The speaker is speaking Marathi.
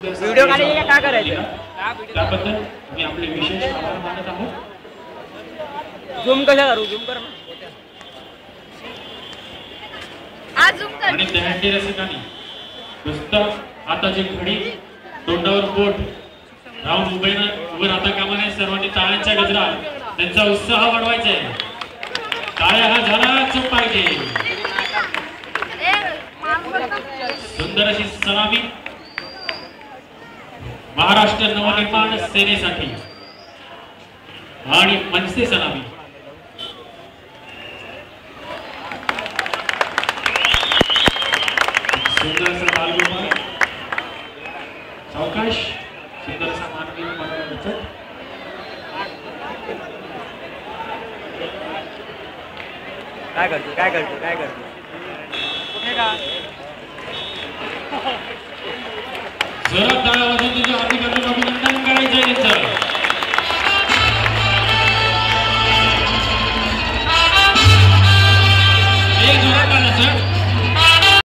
व्हिडिओ काढायचे काय करायचं त्याबद्दल मी आपले विशेष आभार मानत आहोत. झूम कशा करू झूम कर आणि दहंडी रसिकांनी नुसतं हाताची घडी तोंडावर बोट राहून उभं राहता कामा नये. सर्वांनी टाळ्यांच्या गजरात त्यांचा उत्साह वाढवायचा आहे. टाळ्या हा झालाच पाहिजे. सुंदर अशी सलामी महाराष्ट्र नवनिर्माण सेनेसाठी आणि मनसे सलामी. सुंदरसा बालगोपाल सावकाश सुंदरसा मानवी काय करतो काय करतो काय करतो जोरात टाळ्या वाजवून